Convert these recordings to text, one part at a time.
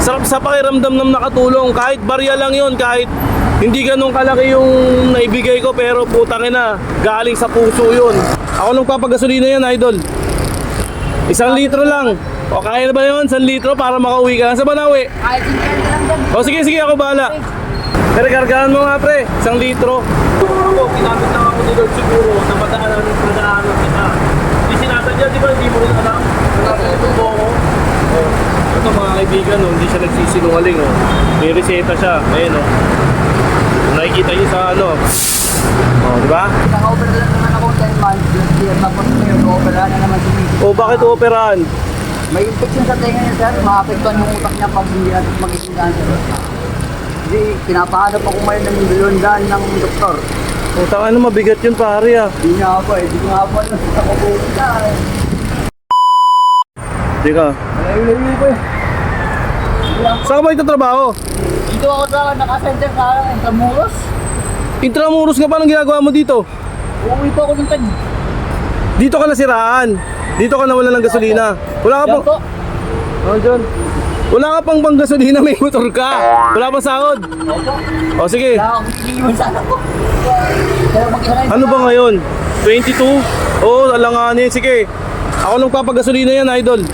Sarap sa pakiramdam ng nakatulong. Kahit barya lang yon, kahit hindi ganun kalaki yung naibigay ko, pero putang ina, galing sa puso yun. Ako nung papagasolina yan, idol. 1 litro lang. O kaya na ba yun? 1 litro para makauwi ka lang sa Banawi? Kahit hindi lang dyan. O sige, sige, ako bahala. Pero kargahan mo nga pre, 1 litro. Ako, ginamit lang ako ni Lord siguro na madaanan kita. Hindi sinasadya, di ba? Hindi mo rin alam. Nakakalimutan mo ako. Ito mga kaibigan, no, hindi siya nagsisinungaling. Oh. May reseta siya. Ayan, oh. Nakikita niyo sa ano. Oh, di ba? Naka-over lang naman ako 10 months. Last year, tapos ngayon, over-an na naman sumisip. Oh, bakit operahan? May infection sa tenga niya, sir. Maapektuhan yung utak niya pag hindi natin magiging cancer. Hindi, pinapahanap ako ngayon ng milyon-daan ng doktor. Oh, taka na mabigat yun pare ah. Hindi nga po eh. Hindi nga po alam sa kapupunta eh. Di ka. Malayo-layo po eh. Saan ka ba nagtatrabaho? Dito ako sa naka-center sa Intramuros. Intramuros ka pa ng ginagawa mo dito? Uuwi po ako ng tag. Dito ka nasiraan. Dito ka nawala ng gasolina. Wala ka Yan pang... po. Oh, dyan. Wala ka pang bang gasolina, may motor ka. Wala pang sahod. Opo. O sige. Wala akong iniiwan sana po. Pero mag-isa Ano ba ngayon? 22? Oo, alanganin. Sige. Ako nung papagasolina yan, idol.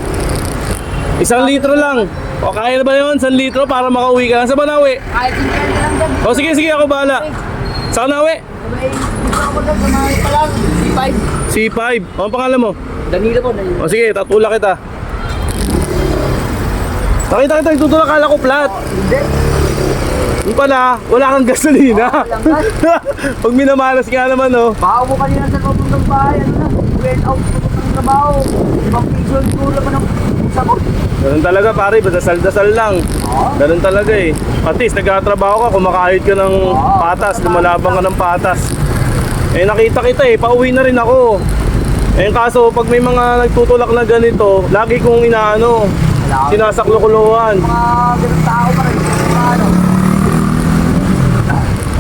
1 litro lang. O kaya na ba yun? 1 litro para makauwi ka lang sa Banawi? Kahit hindi lang dyan. O sige, sige, ako bahala. Sa Banawi? Sabay, dito ako dyan. Samahin pa lang. C5. C5. O, ang pangalan mo? Danilo po, Danilo. O sige, tatulak kita. Nakita kita, tutulak, kala ko flat. Hindi. Yung pala, wala kang gasolina. Pag minamalas nga naman, oh. Baho ko kanina sa papuntang bahay. Ano na? Went out sa papuntang trabaho. Ibang piso yung tulo pa ng isa ko. Ganun talaga pare, dasal-dasal lang. Ganun talaga eh. At least nagtatrabaho ka, kumakahit ka ng patas, lumalabang ka ng patas. Eh nakita kita eh, pauwi na rin ako. Eh kaso pag may mga nagtutulak na ganito, lagi kong inaano, sinasaklo-kuluhan. Mga ganun tao pa rin. Mga ano.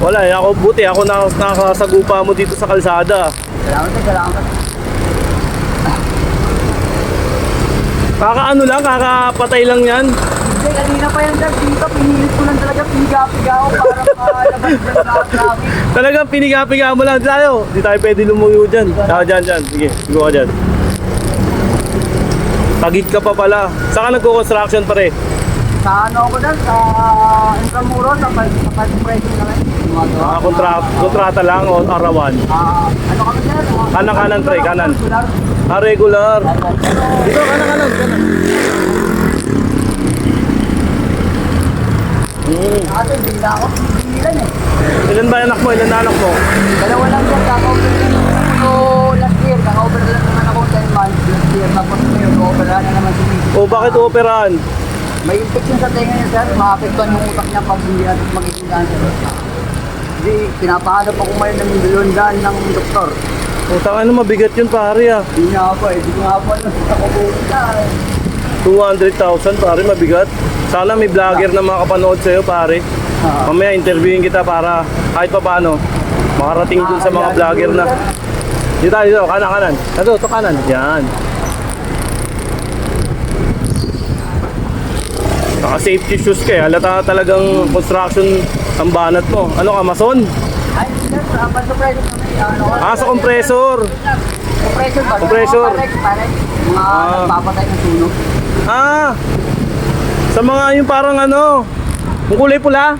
Wala eh, ako buti, ako nakasagupa mo dito sa kalsada. Salamat na, salamat. Kakaano lang, kakapatay lang yan. Hindi, kanina pa yan sir. Dito, pinilit ko lang talaga. Piniga-piga ako para makalabas dyan sa traffic. Talagang piniga-piga mo lang tayo. Di tayo pwede lumuyo dyan. Dyan, dyan. Sige, sigo ka dyan. Tagig ka pa pala. Saan ka nagko-construction pare? Sa ano ako dyan? Sa Intramuros, sa pag-pressing naman. Kontrata lang o arawan? Ano kami dyan? Kanan, pre, kanan. Regular. Dito, kanan. Kasi hindi na ako pinipilan eh. Ilan ba anak mo? Ilan na anak mo? Dalawa lang dyan, kaka-over lang naman ako last year. Kaka-over lang naman ako 10 months last year. Tapos ngayon, over-an na naman sumisip. O bakit operahan? May infection sa tenga niya sir. Maapektuhan yung utak niya pag hindi natin magiging cancer. Hindi, pinapahanap ako ngayon ng milyon-daan ng doktor. O taka na mabigat yun pare ah. Hindi nga po eh. Hindi ko nga po alam sa kapupunta eh. 200,000 pare, mabigat. Sana may vlogger na makapanood sa'yo pare. Mamaya interviewin kita para kahit pa paano makarating dun sa mga vlogger na. Dito, kanan. Ito kanan. Yan. Naka safety shoes ka eh. Halata talagang construction ang banat mo. Ano ka, mason? Ay, sir, sa pressure kami. Sa compressor. Compressor ba? Compressor. Pare, mga nagpapatay ng sunog. Sa mga yung parang ano, yung kulay pula.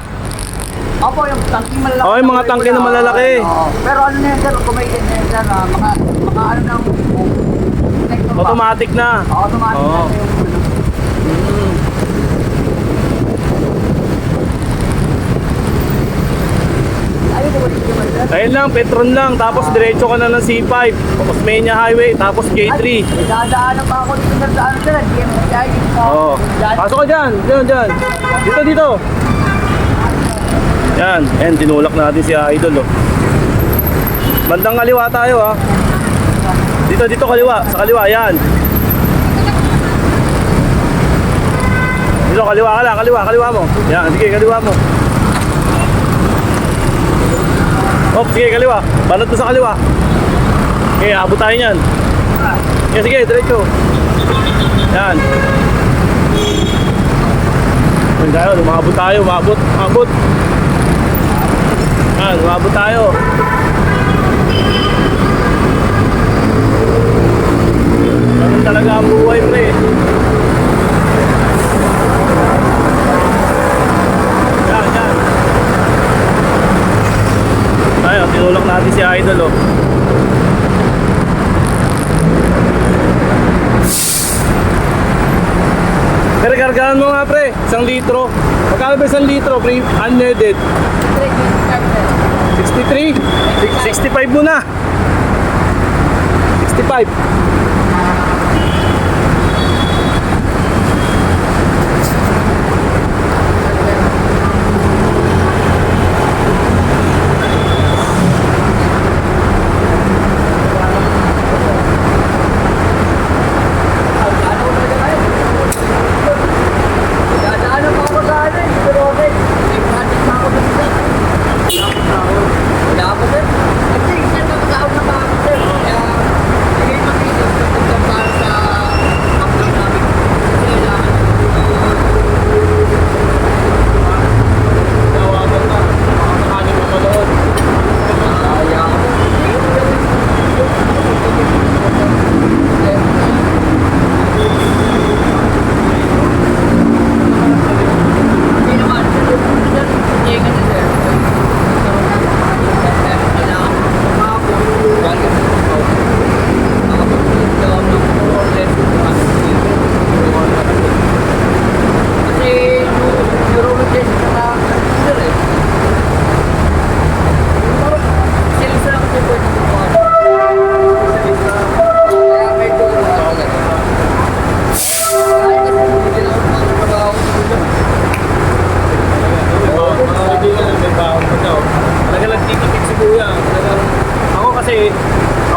Opo, yung tangke malalaki. Oo, yung mga tangke na malalaki. Pero ano na yan, sir? Automated na yan, sir. Mga ano na. Automatic na. Automatic Oo. na yung ano. Ayun, wala yung sir. Ayun lang, Petron lang. Tapos diretso ka na ng C5. Tapos Menia Highway. Tapos J3. Ay, dadaanan pa ako dito sir, sa ano sir, DMCI. Oo. Pasok ka dyan. Dyan. Dito. Yan. Ayan, tinulak natin si Idol. Oh. Bandang kaliwa tayo ha. Dito kaliwa. Sa kaliwa, yan. Dito, kaliwa ka lang. Kaliwa mo. Yan, sige, kaliwa mo. Oh, sige, kaliwa. Banat mo sa kaliwa. Okay, abot tayo niyan. Sige, diretso. Yan. Yan, umabot tayo, umabot. Yan, umabot tayo. Ganun talaga ang buhay, pre. Yan. Tayo, tinulak natin si Idol, oh. Pero kargahan mo nga, pre, 1 litro. Magkano ba 1 litro, pre? Unleaded. 63? 65 mo na. 65.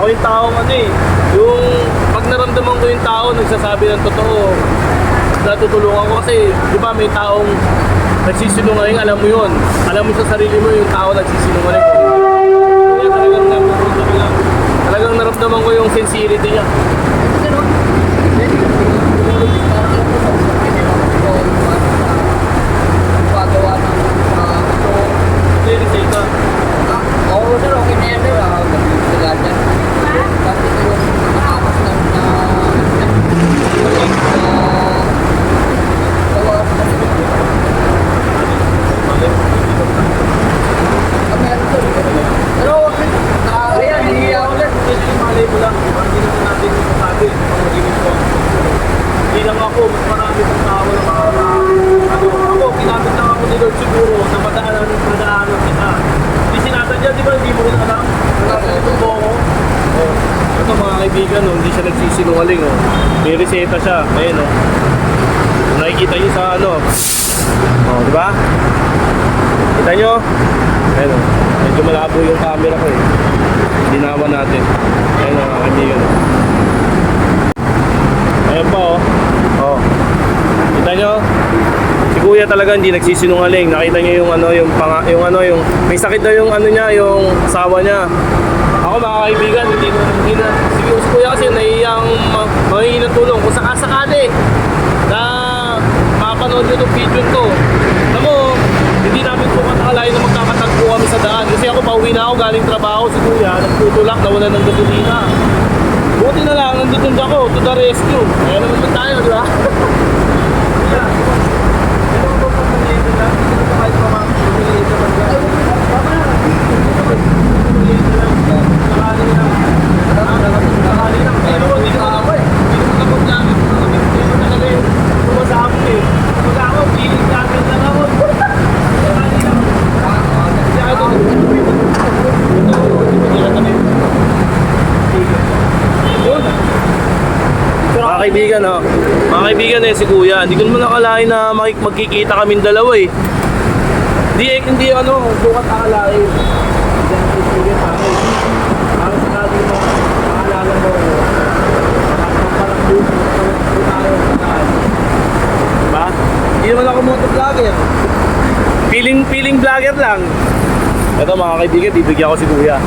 Ako yung taong yung pag naramdaman ko yung tao nagsasabi ng totoo, natutulungan ko kasi, di ba may taong nagsisinungaling, alam mo yun. Alam mo sa sarili mo yung tao nagsisinungaling. Kaya talagang naramdaman ko yung sincerity niya. Hindi lang ako, mas marami pang tao na ako, ginamit lang ako ni Lord siguro na madaanan kita. Hindi sinasadya, di ba? Hindi mo rin alam. Itong buko. Ito mga kaibigan, hindi siya nagsisinungaling. May reseta siya. Ayan, nakikita niyo sa di ba? Kita niyo? Ayan, medyo malabo yung camera ko Dinawan natin. Ayan mga kaibigan. Ayan pa Kita nyo? Si kuya talaga hindi nagsisinungaling. Nakita nyo yung may sakit daw yung yung asawa niya. Ako mga kaibigan, hindi na si kuya kasi nahihiyang mahingi ng tulong. Kung sakasakali na mapanood nyo itong video to, alam mo, hindi namin po katakalain na magkakatagpo kami sa daan. Kasi ako pauwi na ako galing trabaho, si kuya nagtutulak, nawala ng gasolina. Buti na lang, nandito ako, to the rescue. Kaya naman ba tayo, di ba? Mga kaibigan si kuya, hindi ko naman nakalain na magkikita kaming dalawa Hindi bukat akalain. Parang sinabi mo, maalala mo, parang diba? Hindi naman ako motovlogger. Feeling vlogger lang. Ito mga kaibigan, bibigyan ko si kuya.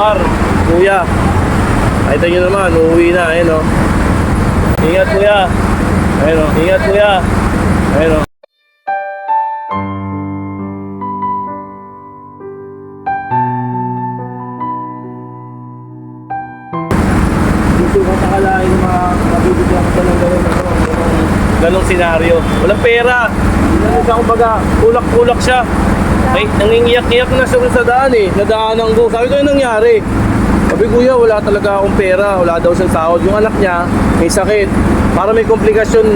Omar, kuya. Nakita nyo naman, uuwi na, ayun o. Ingat kuya. Ayun o, ingat kuya. Ayun o. Dito ko takalain yung mga mabibigyan ko ng ganong senaryo. Walang pera. Ano siya, kumbaga, kulak-kulak siya. Ay, nangingiyak-iyak na siya sa daan eh. Nadaanan ko. Sabi ko yung nangyari. Sabi kuya, wala talaga akong pera. Wala daw siyang sahod. Yung anak niya, may sakit. Para may komplikasyon.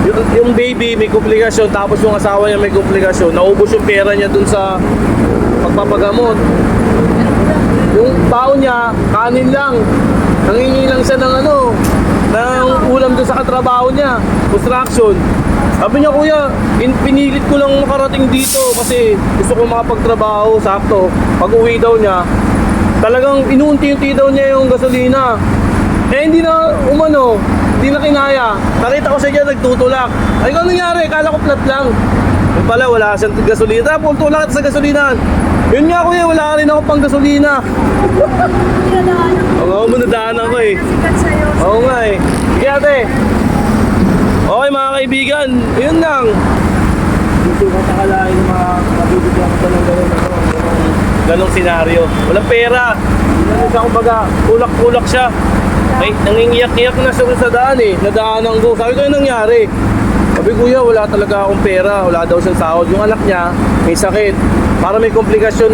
Yung baby may komplikasyon. Tapos yung asawa niya may komplikasyon. Naubos yung pera niya dun sa pagpapagamot. Yung tao niya, kanin lang. Nangingi lang siya ng ng ulam doon sa katrabaho niya. Construction. Sabi niya, kuya, pinilit ko lang makarating dito kasi gusto ko makapagtrabaho, sakto. Pag uwi daw niya, talagang inuunti-unti daw niya yung gasolina. Eh hindi na hindi na kinaya. Nakita ko siya dyan, nagtutulak. Ay, kung nangyari, kala ko flat lang. Yung pala, wala siyang gasolina. Tapos tulak sa gasolinahan. Yun nga kuya, wala rin ako pang gasolina. Oo, manadaan ako eh. Oo nga eh. Sige ate. Okay mga kaibigan, yun lang. Dito ko takalain yung mga mabibigyan ko ng ganong senaryo. Walang pera. Ano siya, kumbaga, kulak-kulak siya. Ay, nangingiyak-iyak na siya sa daan eh. Nadaanan ko. Sabi ko yung nangyari. Sabi kuya, wala talaga akong pera. Wala daw siyang sahod. Yung anak niya, may sakit. Para may komplikasyon.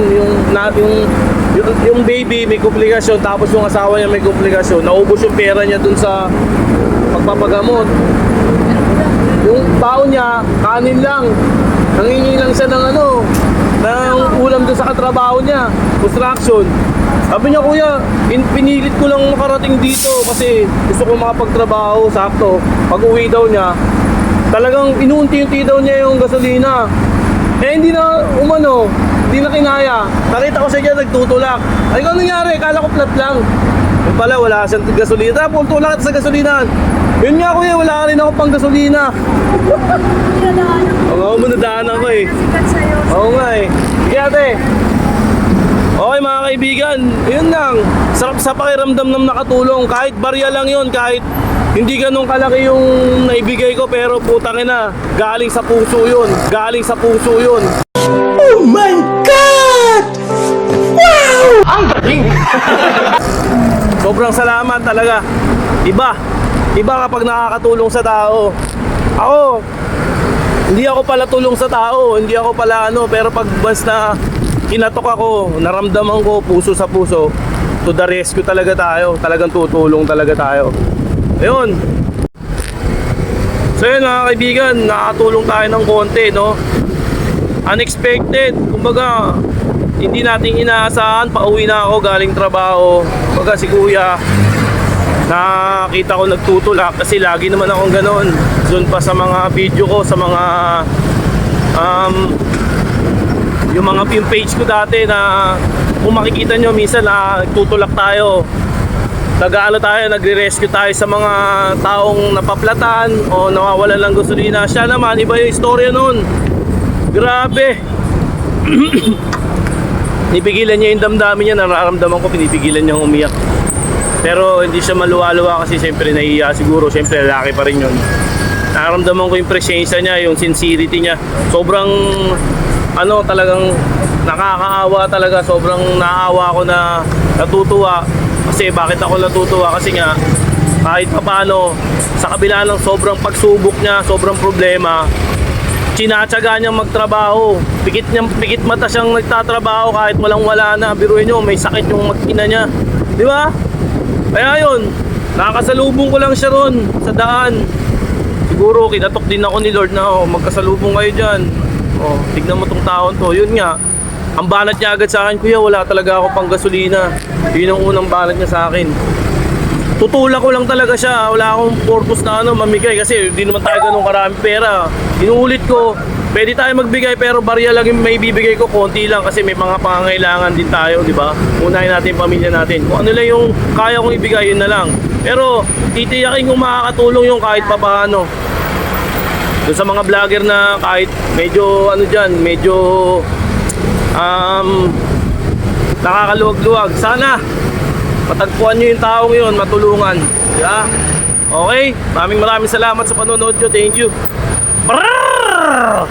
Yung baby may komplikasyon. Tapos yung asawa niya may komplikasyon. Naubos yung pera niya dun sa pagpapagamot. Yung tao niya, kanin lang. Nangingi lang siya ng ng ulam doon sa katrabaho niya. Construction. Sabi niya, kuya, pinilit ko lang makarating dito kasi gusto ko makapagtrabaho, sakto. Pag uwi daw niya, talagang inuunti-unti daw niya yung gasolina. Eh hindi na hindi na kinaya. Nakita ko siya dyan, nagtutulak. Ay, kung nangyari, kala ko flat lang. Yung pala, wala siyang gasolina. Tapos tulak sa gasolinahan. Yun nga kuya, wala rin ako pang gasolina. Oo, manadaan ako eh. Oo nga eh. Sige ate. Okay mga kaibigan, yun lang. Sarap sa pakiramdam ng nakatulong. Kahit barya lang yun, kahit hindi ganun kalaki yung naibigay ko, pero putang ina, galing sa puso yun. Galing sa puso yun. Oh my God! Wow! Ang galing! Sobrang salamat talaga. Iba kapag nakakatulong sa tao. Ako, hindi ako pala tulong sa tao. Hindi ako pala pero pag once na kinatok ako, naramdaman ko puso sa puso, to the rescue talaga tayo. Talagang tutulong talaga tayo. Ayun. So yun mga kaibigan, nakakatulong tayo ng konti, no? Unexpected. Kumbaga, hindi nating inaasahan. Pauwi na ako galing trabaho. Kumbaga si kuya, nakita ko nagtutulak kasi lagi naman akong ganon. Doon pa sa mga video ko, sa mga yung page ko dati na kung makikita nyo minsan na tutulak tayo, nagre-rescue tayo sa mga taong napaplatan o nawawalan ng gasolina. Siya naman, iba yung istorya nun. Grabe. Pinipigilan niya yung damdamin niya, nararamdaman ko pinipigilan niyang umiyak. Pero hindi siya maluwa-luwa kasi siyempre nahihiya siguro, siyempre lalaki pa rin yun. Nararamdaman ko yung presensya niya, yung sincerity niya. Sobrang talagang nakakaawa talaga. Sobrang naawa ako na natutuwa. Kasi bakit ako natutuwa? Kasi nga kahit papaano sa kabila ng sobrang pagsubok niya, sobrang problema, tinatsaga niyang magtrabaho. Pikit mata siyang nagtatrabaho kahit walang-wala na. Biruin niyo, may sakit yung mag-ina niya. Di ba? Kaya yun, nakakasalubong ko lang siya ron sa daan. Siguro kinatok din ako ni Lord na magkasalubong kayo dyan. Tignan mo tong taon to. Yun nga, ang banat niya agad sa akin, kuya, wala talaga ako pang gasolina. Yun ang unang banat niya sa akin. Tutulak ko lang talaga siya. Wala akong purpose na mamigay kasi hindi naman tayo ganun karami pera. Inuulit ko, pwede tayo magbigay pero barya lang yung may bibigay ko, konti lang kasi may mga pangangailangan din tayo, di ba? Unahin natin yung pamilya natin. Kung ano lang yung kaya kong ibigay, yun na lang. Pero titiyakin kung makakatulong yung kahit papaano. Doon sa mga vlogger na kahit medyo medyo nakakaluwag-luwag. Sana matagpuan nyo yung taong yun, matulungan. Di ba? Okay, maraming salamat sa panonood nyo. Thank you. Brrrr!